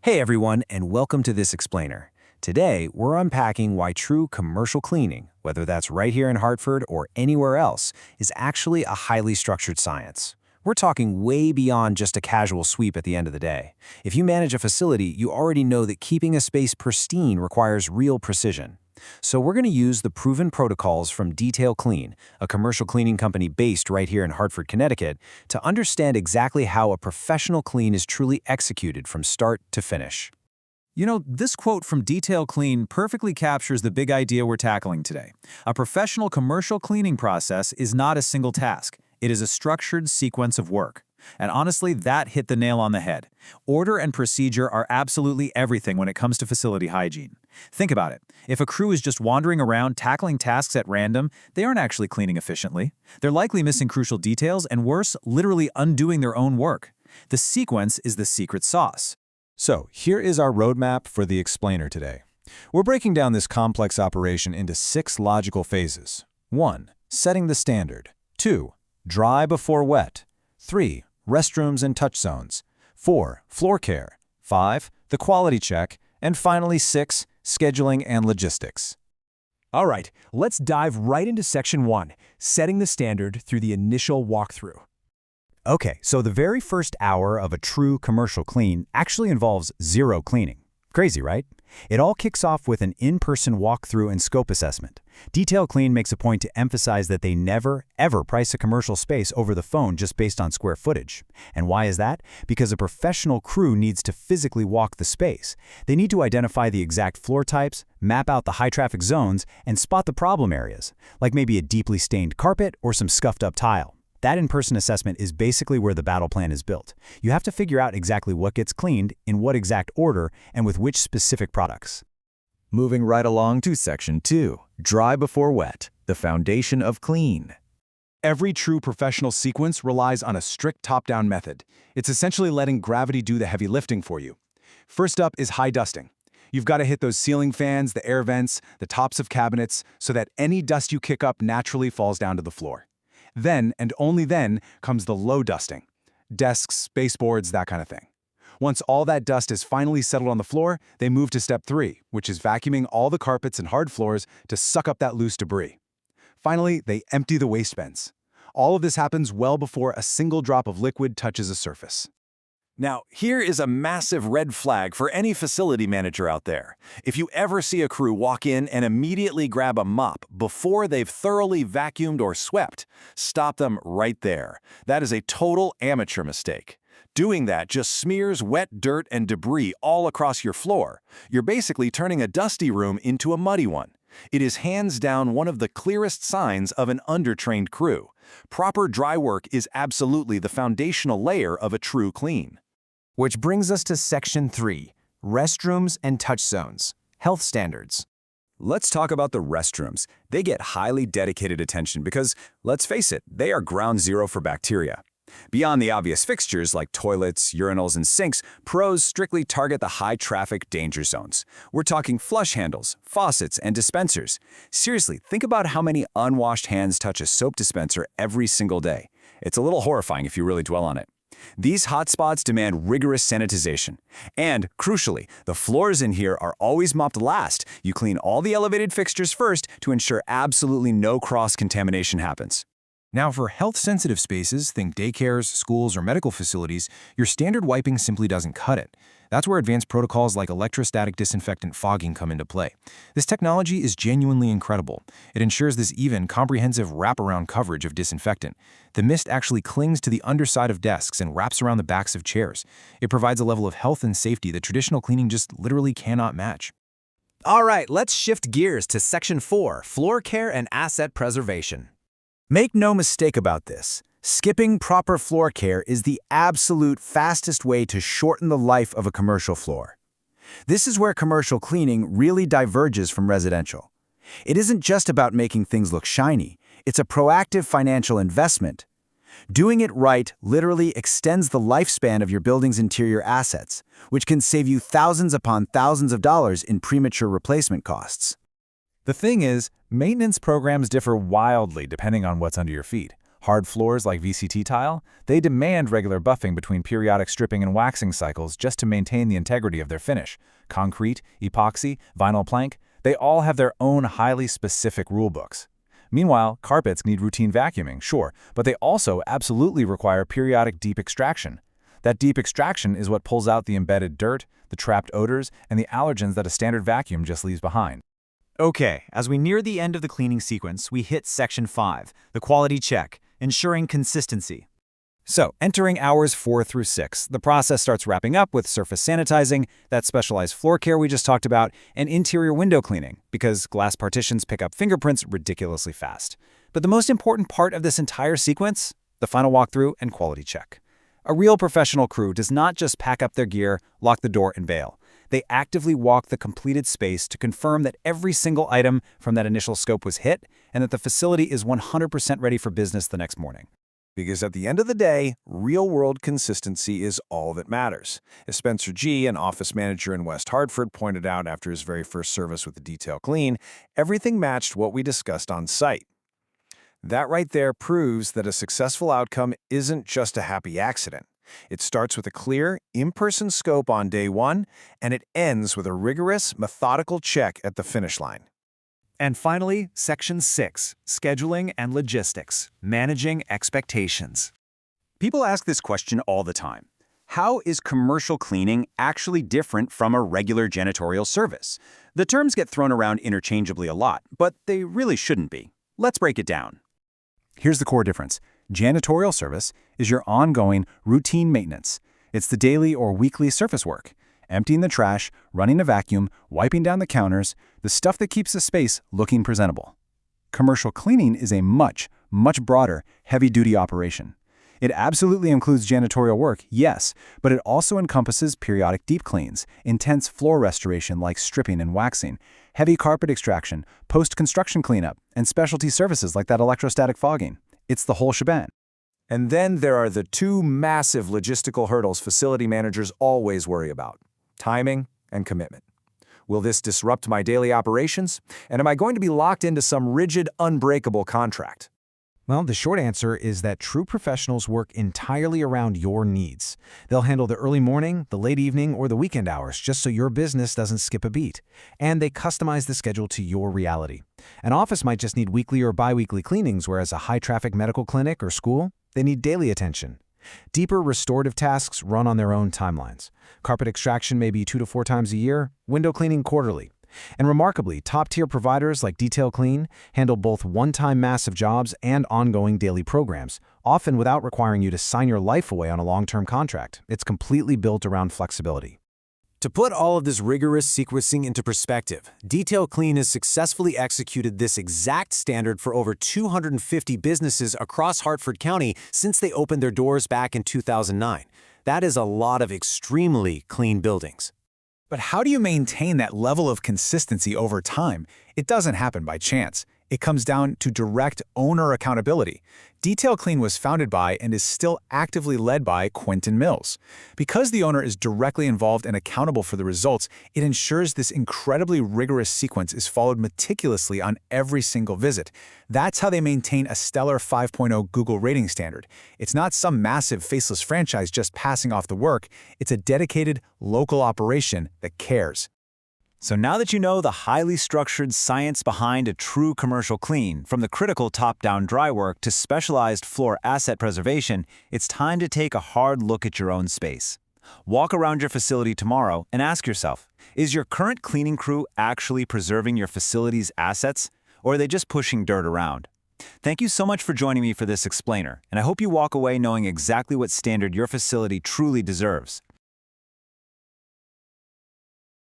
Hey everyone, and welcome to this explainer. Today, we're unpacking why true commercial cleaning, whether that's right here in Hartford or anywhere else, is actually a highly structured science. We're talking way beyond just a casual sweep at the end of the day. If you manage a facility, you already know that keeping a space pristine requires real precision. So we're going to use the proven protocols from Detail Clean, a commercial cleaning company based right here in Hartford, Connecticut, to understand exactly how a professional clean is truly executed from start to finish. You know, this quote from Detail Clean perfectly captures the big idea we're tackling today. A professional commercial cleaning process is not a single task. It is a structured sequence of work. And honestly, that hit the nail on the head. Order and procedure are absolutely everything when it comes to facility hygiene. Think about it. If a crew is just wandering around tackling tasks at random, they aren't actually cleaning efficiently. They're likely missing crucial details and worse, literally undoing their own work. The sequence is the secret sauce. So, here is our roadmap for the explainer today. We're breaking down this complex operation into 6 logical phases. 1. Setting the standard. 2. Dry before wet. 3. Restrooms and touch zones. 4. Floor care. 5. The quality check. And finally 6. Scheduling and logistics. All right, let's dive right into Section 1, setting the standard through the initial walkthrough. Okay, so the very first hour of a true commercial clean actually involves zero cleaning. Crazy, right? It all kicks off with an in-person walkthrough and scope assessment. Detail Clean makes a point to emphasize that they never, ever price a commercial space over the phone just based on square footage. And why is that? Because a professional crew needs to physically walk the space. They need to identify the exact floor types, map out the high-traffic zones, and spot the problem areas, like maybe a deeply stained carpet or some scuffed-up tile. That in-person assessment is basically where the battle plan is built. You have to figure out exactly what gets cleaned, in what exact order, and with which specific products. Moving right along to Section 2, Dry Before Wet, the foundation of clean. Every true professional sequence relies on a strict top-down method. It's essentially letting gravity do the heavy lifting for you. First up is high dusting. You've got to hit those ceiling fans, the air vents, the tops of cabinets, so that any dust you kick up naturally falls down to the floor. Then, and only then, comes the low dusting. Desks, baseboards, that kind of thing. Once all that dust is finally settled on the floor, they move to Step 3, which is vacuuming all the carpets and hard floors to suck up that loose debris. Finally, they empty the waste bins. All of this happens well before a single drop of liquid touches a surface. Now, here is a massive red flag for any facility manager out there. If you ever see a crew walk in and immediately grab a mop before they've thoroughly vacuumed or swept, stop them right there. That is a total amateur mistake. Doing that just smears wet dirt and debris all across your floor. You're basically turning a dusty room into a muddy one. It is hands down one of the clearest signs of an undertrained crew. Proper dry work is absolutely the foundational layer of a true clean. Which brings us to Section 3, Restrooms and Touch Zones, Health Standards. Let's talk about the restrooms. They get highly dedicated attention because, let's face it, they are ground zero for bacteria. Beyond the obvious fixtures like toilets, urinals, and sinks, pros strictly target the high-traffic danger zones. We're talking flush handles, faucets, and dispensers. Seriously, think about how many unwashed hands touch a soap dispenser every single day. It's a little horrifying if you really dwell on it. These hotspots demand rigorous sanitization. And, crucially, the floors in here are always mopped last. You clean all the elevated fixtures first to ensure absolutely no cross-contamination happens. Now, for health-sensitive spaces, think daycares, schools, or medical facilities, your standard wiping simply doesn't cut it. That's where advanced protocols like electrostatic disinfectant fogging come into play. This technology is genuinely incredible. It ensures this even, comprehensive wraparound coverage of disinfectant. The mist actually clings to the underside of desks and wraps around the backs of chairs. It provides a level of health and safety that traditional cleaning just literally cannot match. All right, let's shift gears to Section 4, Floor Care and Asset Preservation. Make no mistake about this. Skipping proper floor care is the absolute fastest way to shorten the life of a commercial floor. This is where commercial cleaning really diverges from residential. It isn't just about making things look shiny. It's a proactive financial investment. Doing it right literally extends the lifespan of your building's interior assets, which can save you thousands upon thousands of dollars in premature replacement costs. The thing is, maintenance programs differ wildly depending on what's under your feet. Hard floors like VCT tile, they demand regular buffing between periodic stripping and waxing cycles just to maintain the integrity of their finish. Concrete, epoxy, vinyl plank, they all have their own highly specific rulebooks. Meanwhile, carpets need routine vacuuming, sure, but they also absolutely require periodic deep extraction. That deep extraction is what pulls out the embedded dirt, the trapped odors, and the allergens that a standard vacuum just leaves behind. Okay, as we near the end of the cleaning sequence, we hit Section 5, the quality check, ensuring consistency. So, entering hours 4 through 6, the process starts wrapping up with surface sanitizing, that specialized floor care we just talked about, and interior window cleaning, because glass partitions pick up fingerprints ridiculously fast. But the most important part of this entire sequence? The final walkthrough and quality check. A real professional crew does not just pack up their gear, lock the door, and bail. They actively walk the completed space to confirm that every single item from that initial scope was hit and that the facility is 100% ready for business the next morning. Because at the end of the day, real-world consistency is all that matters. As Spencer G., an office manager in West Hartford, pointed out after his very first service with the Detail Clean, everything matched what we discussed on site. That right there proves that a successful outcome isn't just a happy accident. It starts with a clear, in-person scope on day one, and it ends with a rigorous, methodical check at the finish line. And finally, Section 6, Scheduling and Logistics, Managing Expectations. People ask this question all the time. How is commercial cleaning actually different from a regular janitorial service? The terms get thrown around interchangeably a lot, but they really shouldn't be. Let's break it down. Here's the core difference. Janitorial service is your ongoing, routine maintenance. It's the daily or weekly surface work. Emptying the trash, running a vacuum, wiping down the counters, the stuff that keeps the space looking presentable. Commercial cleaning is a much broader, heavy-duty operation. It absolutely includes janitorial work, yes, but it also encompasses periodic deep cleans, intense floor restoration like stripping and waxing, heavy carpet extraction, post-construction cleanup, and specialty services like that electrostatic fogging. It's the whole shebang. And then there are the two massive logistical hurdles facility managers always worry about: timing and commitment. Will this disrupt my daily operations? And am I going to be locked into some rigid, unbreakable contract? Well, the short answer is that true professionals work entirely around your needs. They'll handle the early morning, the late evening, or the weekend hours just so your business doesn't skip a beat. And they customize the schedule to your reality. An office might just need weekly or bi-weekly cleanings, whereas a high-traffic medical clinic or school, they need daily attention. Deeper restorative tasks run on their own timelines. Carpet extraction may be 2 to 4 times a year, window cleaning quarterly. And remarkably, top-tier providers like Detail Clean handle both one-time massive jobs and ongoing daily programs, often without requiring you to sign your life away on a long-term contract. It's completely built around flexibility. To put all of this rigorous sequencing into perspective, Detail Clean has successfully executed this exact standard for over 250 businesses across Hartford County since they opened their doors back in 2009. That is a lot of extremely clean buildings. But how do you maintain that level of consistency over time? It doesn't happen by chance. It comes down to direct owner accountability. Detail Clean was founded by and is still actively led by Quentin Mills. Because the owner is directly involved and accountable for the results, it ensures this incredibly rigorous sequence is followed meticulously on every single visit. That's how they maintain a stellar 5.0 Google rating standard. It's not some massive faceless franchise just passing off the work. It's a dedicated, local operation that cares. So now that you know the highly structured science behind a true commercial clean, from the critical top-down dry work to specialized floor asset preservation, it's time to take a hard look at your own space. Walk around your facility tomorrow and ask yourself, is your current cleaning crew actually preserving your facility's assets, or are they just pushing dirt around? Thank you so much for joining me for this explainer, and I hope you walk away knowing exactly what standard your facility truly deserves.